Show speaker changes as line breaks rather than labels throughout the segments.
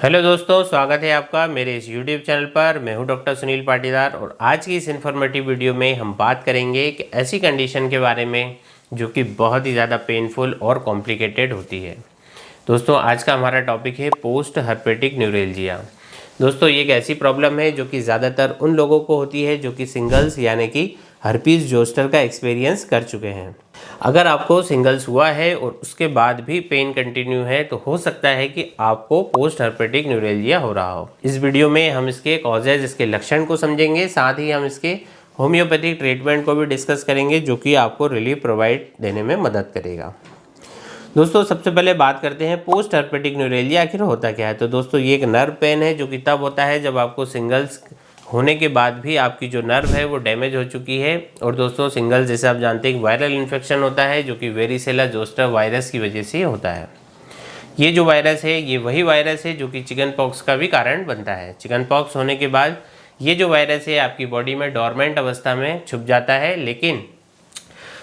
Hello दोस्तों, स्वागत है आपका मेरे इस YouTube चैनल पर। मैं हूं डॉक्टर सुनील पाटीदार और आज की इस इन्फॉर्मेटिव वीडियो में हम बात करेंगे कि ऐसी कंडीशन के बारे में जो कि बहुत ही ज़्यादा पेनफुल और कॉम्प्लिकेटेड होती है। दोस्तों, आज का हमारा टॉपिक है पोस्ट हर्पेटिक न्यूरेल्जिया। दोस्तों, ये एक ऐसी प्रॉब्लम है जो कि ज़्यादातर उन लोगों को होती है जो कि सिंगल्स यानी कि हर्पीज़ जोस्टर का एक्सपीरियंस कर चुके हैं। अगर आपको सिंगल्स हुआ है और उसके बाद भी पेन कंटिन्यू है तो हो सकता है कि आपको पोस्ट हर्पेटिक न्यूरेल्जिया हो रहा हो। इस वीडियो में हम इसके कॉजेज, इसके लक्षण को समझेंगे, साथ ही हम इसके होम्योपैथिक ट्रीटमेंट को भी डिस्कस करेंगे जो कि आपको रिलीफ प्रोवाइड देने में मदद करेगा। दोस्तों, सबसे पहले बात करते हैं पोस्ट हर्पेटिक न्यूरेल्जिया आखिर होता क्या है। तो दोस्तों, ये एक नर्व पेन है जो कि तब होता है जब आपको सिंगल्स होने के बाद भी आपकी जो नर्व है वो डैमेज हो चुकी है। और दोस्तों, सिंगल्स जैसे आप जानते हैं वायरल इन्फेक्शन होता है जो कि वेरिसेला जोस्टर वायरस की वजह से होता है। ये जो वायरस है ये वही वायरस है जो कि चिकन पॉक्स का भी कारण बनता है। चिकन पॉक्स होने के बाद ये जो वायरस है आपकी बॉडी में डोरमेंट अवस्था में छुप जाता है, लेकिन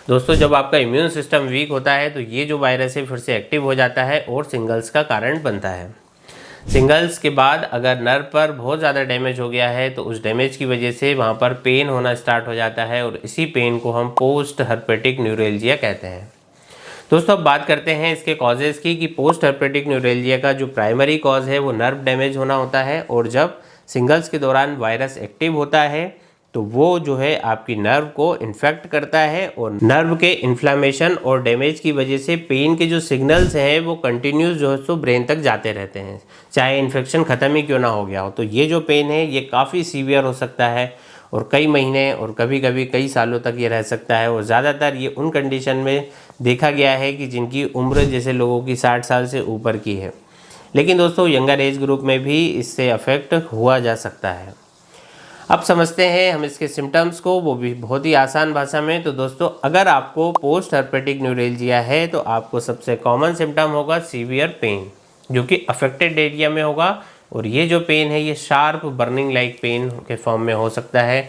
दोस्तों जब आपका इम्यून सिस्टम वीक होता है तो ये जो वायरस है फिर से एक्टिव हो जाता है और सिंगल्स का कारण बनता है। सिंगल्स के बाद अगर नर्व पर बहुत ज़्यादा डैमेज हो गया है तो उस डैमेज की वजह से वहाँ पर पेन होना स्टार्ट हो जाता है और इसी पेन को हम पोस्ट हर्पेटिक न्यूरेल्जिया कहते हैं। दोस्तों, अब बात करते हैं इसके कॉजेज़ की कि पोस्ट हर्पेटिक न्यूरेल्जिया का जो प्राइमरी कॉज है वो नर्व डैमेज होना होता है। और जब सिंगल्स के दौरान वायरस एक्टिव होता है तो वो जो है आपकी नर्व को इन्फेक्ट करता है और नर्व के इन्फ्लामेशन और डैमेज की वजह से पेन के जो सिग्नल्स हैं वो कंटिन्यूस जो है सो ब्रेन तक जाते रहते हैं, चाहे इन्फेक्शन ख़त्म ही क्यों ना हो गया हो। तो ये जो पेन है ये काफ़ी सीवियर हो सकता है और कई महीने और कभी कभी कई सालों तक ये रह सकता है। और ज़्यादातर ये उन कंडीशन में देखा गया है कि जिनकी उम्र जैसे लोगों की 60 साल से ऊपर की है, लेकिन दोस्तों यंगर एज ग्रुप में भी इससे अफेक्ट हुआ जा सकता है। अब समझते हैं हम इसके सिम्टम्स को, वो भी बहुत ही आसान भाषा में। तो दोस्तों, अगर आपको पोस्ट हर्पेटिक न्यूरेल्जिया है तो आपको सबसे कॉमन सिम्टम होगा सीवियर पेन जो कि अफेक्टेड एरिया में होगा। और ये जो पेन है ये शार्प बर्निंग लाइक पेन के फॉर्म में हो सकता है।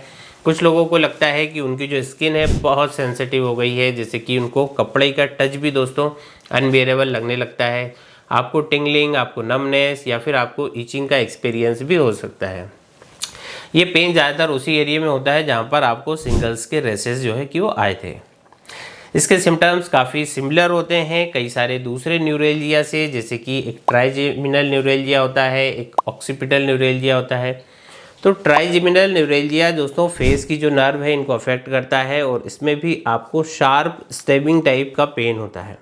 कुछ लोगों को लगता है कि उनकी जो स्किन है बहुत सेंसिटिव हो गई है, जैसे कि उनको कपड़े का टच भी दोस्तों अनबियरेबल लगने लगता है। आपको टिंगलिंग, आपको नमनेस या फिर आपको ईचिंग का एक्सपीरियंस भी हो सकता है। ये पेन ज़्यादातर उसी एरिया में होता है जहाँ पर आपको सिंगल्स के रेसेस जो है कि वो आए थे। इसके सिम्टम्स काफ़ी सिमिलर होते हैं कई सारे दूसरे न्यूरेल्जिया से, जैसे कि एक ट्राइजेमिनल न्यूरेल्जिया होता है, एक ऑक्सीपिटल न्यूरेल्जिया होता है। तो ट्राइजेमिनल न्यूरेल्जिया दोस्तों फेस की जो नर्व है इनको अफेक्ट करता है और इसमें भी आपको शार्प स्टेबिंग टाइप का पेन होता है।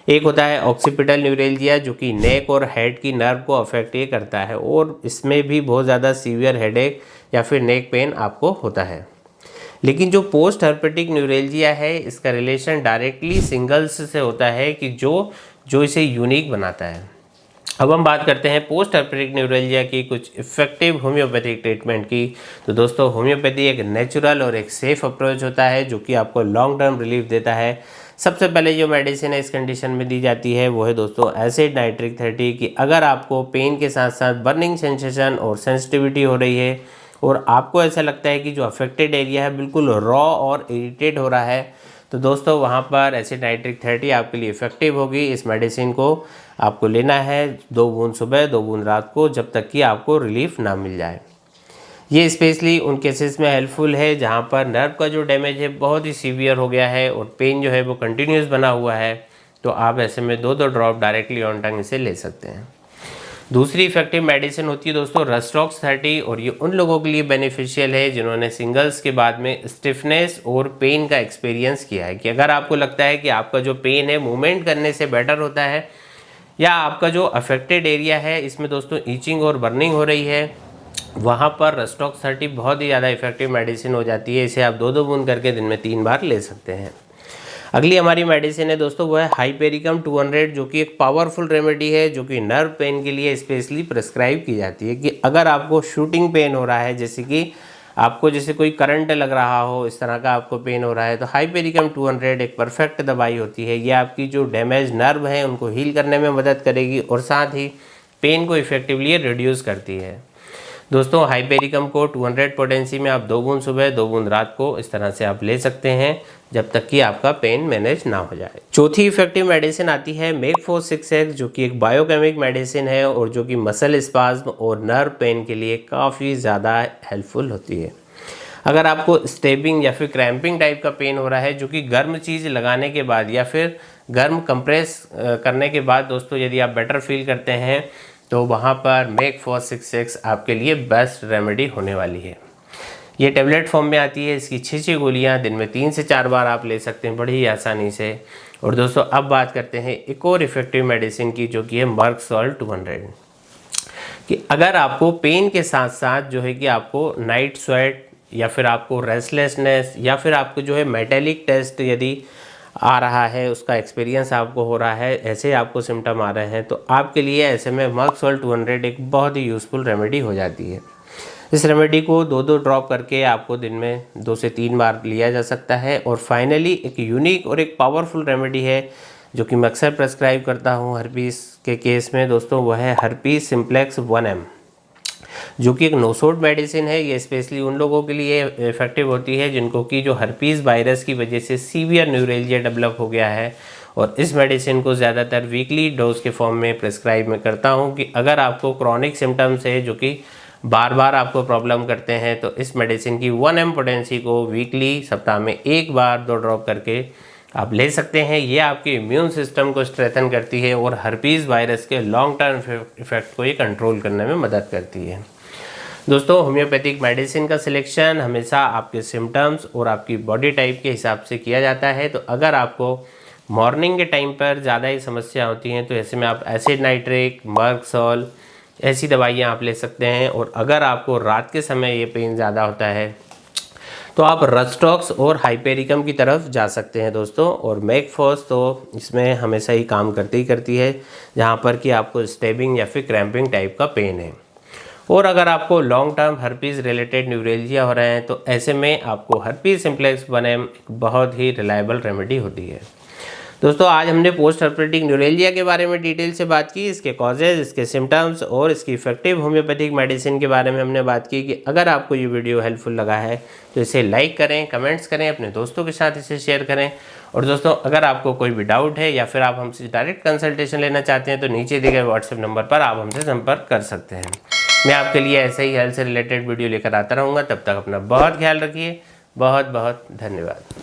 एक होता है ऑक्सीपिटल न्यूरेल्जिया जो कि नेक और हेड की नर्व को अफेक्ट ये करता है और इसमें भी बहुत ज़्यादा सीवियर हेडेक या फिर नेक पेन आपको होता है। लेकिन जो पोस्ट हर्पेटिक न्यूरेल्जिया है इसका रिलेशन डायरेक्टली सिंगल्स से होता है कि जो इसे यूनिक बनाता है। अब हम बात करते हैं पोस्ट हर्पेटिक न्यूरेल्जिया की कुछ इफेक्टिव होम्योपैथिक ट्रीटमेंट की। तो दोस्तों, होम्योपैथी एक नेचुरल और एक सेफ अप्रोच होता है जो कि आपको लॉन्ग टर्म रिलीफ देता है। सबसे पहले जो मेडिसिन है इस कंडीशन में दी जाती है वो है दोस्तों एसिड नाइट्रिक 30 कि अगर आपको पेन के साथ साथ बर्निंग सेंसेशन और सेंसिटिविटी हो रही है और आपको ऐसा लगता है कि जो अफेक्टेड एरिया है बिल्कुल रॉ और इरिटेट हो रहा है, तो दोस्तों वहाँ पर एसिड नाइट्रिक 30 आपके लिए इफेक्टिव होगी। इस मेडिसिन को आपको लेना है 2 बूंद सुबह 2 बूंद रात को, जब तक कि आपको रिलीफ ना मिल जाए। ये स्पेशली उन केसेस में हेल्पफुल है जहाँ पर नर्व का जो डैमेज है बहुत ही सीवियर हो गया है और पेन जो है वो कंटिन्यूस बना हुआ है। तो आप ऐसे में 2-2 ड्रॉप डायरेक्टली ऑन टंग इसे ले सकते हैं। दूसरी इफेक्टिव मेडिसिन होती है दोस्तों रस्टॉक्स 30 और ये उन लोगों के लिए बेनिफिशियल है जिन्होंने सिंगल्स के बाद में स्टिफनेस और पेन का एक्सपीरियंस किया है। कि अगर आपको लगता है कि आपका जो पेन है मूवमेंट करने से बेटर होता है या आपका जो अफेक्टेड एरिया है इसमें दोस्तों ईचिंग और बर्निंग हो रही है, वहाँ पर रस्टॉक्स 30 बहुत ही ज़्यादा इफेक्टिव मेडिसिन हो जाती है। इसे आप 2-2 बूंद करके दिन में 3 बार ले सकते हैं। अगली हमारी मेडिसिन है दोस्तों वो है हाइपेरिकम 200 जो कि एक पावरफुल रेमेडी है जो कि नर्व पेन के लिए स्पेशली प्रिस्क्राइब की जाती है। कि अगर आपको शूटिंग पेन हो रहा है, जैसे कि आपको जैसे कोई करंट लग रहा हो, इस तरह का आपको पेन हो रहा है, तो हाइपेरिकम 200 एक परफेक्ट दवाई होती है। ये आपकी जो डैमेज नर्व है उनको हील करने में मदद करेगी और साथ ही पेन को इफेक्टिवली रिड्यूस करती है। दोस्तों हाइपेरिकम को 200 पोटेंसी में आप 2 बूंद सुबह 2 बूंद रात को इस तरह से आप ले सकते हैं जब तक कि आपका पेन मैनेज ना हो जाए। चौथी इफेक्टिव मेडिसिन आती है मेक-फोर्स 6x, जो कि एक बायोकेमिक मेडिसिन है और जो कि मसल स्पाज्म और नर्व पेन के लिए काफ़ी ज़्यादा हेल्पफुल होती है। अगर आपको स्टेबिंग या फिर क्रैम्पिंग टाइप का पेन हो रहा है, जो कि गर्म चीज़ लगाने के बाद या फिर गर्म कंप्रेस करने के बाद दोस्तों यदि आप बेटर फील करते हैं तो वहाँ पर मेक-फोर्स 6x आपके लिए बेस्ट रेमेडी होने वाली है। ये टैबलेट फॉर्म में आती है, इसकी 6 गोलियाँ दिन में 3 से 4 बार आप ले सकते हैं बड़ी ही आसानी से। और दोस्तों अब बात करते हैं एक और इफेक्टिव मेडिसिन की, जो कि है मर्क सॉल्ट 200, कि अगर आपको पेन के साथ साथ जो है कि आपको नाइट स्वेट या फिर आपको रेस्टलेसनेस या फिर आपको जो है मेटेलिक टेस्ट यदि आ रहा है, उसका एक्सपीरियंस आपको हो रहा है, ऐसे आपको सिम्टम आ रहे हैं, तो आपके लिए ऐसे में मर्क सॉल्ट 200 एक बहुत ही यूज़फुल रेमेडी हो जाती है। इस रेमेडी को 2-2 ड्रॉप करके आपको दिन में 2 से 3 बार लिया जा सकता है। और फाइनली एक यूनिक और एक पावरफुल रेमेडी है जो कि मैं अक्सर प्रेस्क्राइब करता हूँ हर्पीस के केस में दोस्तों, वह है हर्पीस सिम्प्लेक्स 1M, जो कि एक नो-सोड मेडिसिन है। ये स्पेशली उन लोगों के लिए इफेक्टिव होती है जिनको कि जो हर्पीस वायरस की वजह से सीवियर न्यूरेल्जिया डेवलप हो गया है। और इस मेडिसिन को ज़्यादातर वीकली डोज के फॉर्म में प्रेस्क्राइब में करता हूँ कि अगर आपको क्रॉनिक सिम्टम्स है जो कि बार बार आपको प्रॉब्लम करते हैं, तो इस मेडिसिन की 1M पोटेंसी को वीकली सप्ताह में 1 बार 2 ड्रॉप करके आप ले सकते हैं। ये आपके इम्यून सिस्टम को स्ट्रेथन करती है और हर्पीस वायरस के लॉन्ग टर्म इफेक्ट को ये कंट्रोल करने में मदद करती है। दोस्तों होम्योपैथिक मेडिसिन का सिलेक्शन हमेशा आपके सिम्टम्स और आपकी बॉडी टाइप के हिसाब से किया जाता है। तो अगर आपको मॉर्निंग के टाइम पर ज़्यादा ही समस्या होती हैं तो ऐसे में आप एसिड नाइट्रिक, मर्कसॉल ऐसी दवाइयाँ आप ले सकते हैं। और अगर आपको रात के समय ये पेन ज़्यादा होता है तो आप रस्टॉक्स और हाइपेरिकम की तरफ जा सकते हैं दोस्तों। और मेक-फोर्स तो इसमें हमेशा ही काम करती है जहाँ पर कि आपको स्टेबिंग या फिर क्रैम्पिंग टाइप का पेन है। और अगर आपको long term herpes related neuralgia हो रहे हैं तो ऐसे में आपको हर्पीस सिम्प्लेक्स 1M एक बहुत ही रिलायबल रेमेडी होती है। दोस्तों आज हमने पोस्ट हर्पेटिक न्यूरेल्जिया के बारे में डिटेल से बात की, इसके कॉजेज, इसके सिम्टम्स और इसकी इफेक्टिव होम्योपैथिक मेडिसिन के बारे में हमने बात की। कि अगर आपको ये वीडियो हेल्पफुल लगा है तो इसे लाइक करें, कमेंट्स करें, अपने दोस्तों के साथ इसे शेयर करें। और दोस्तों अगर आपको कोई भी डाउट है या फिर आप हमसे डायरेक्ट कंसल्टेशन लेना चाहते हैं तो नीचे दिए गए व्हाट्सएप नंबर पर आप हमसे संपर्क कर सकते हैं। मैं आपके लिए ऐसे ही हेल्थ से रिलेटेड वीडियो लेकर आता रहूँगा। तब तक अपना बहुत ख्याल रखिए। बहुत बहुत धन्यवाद।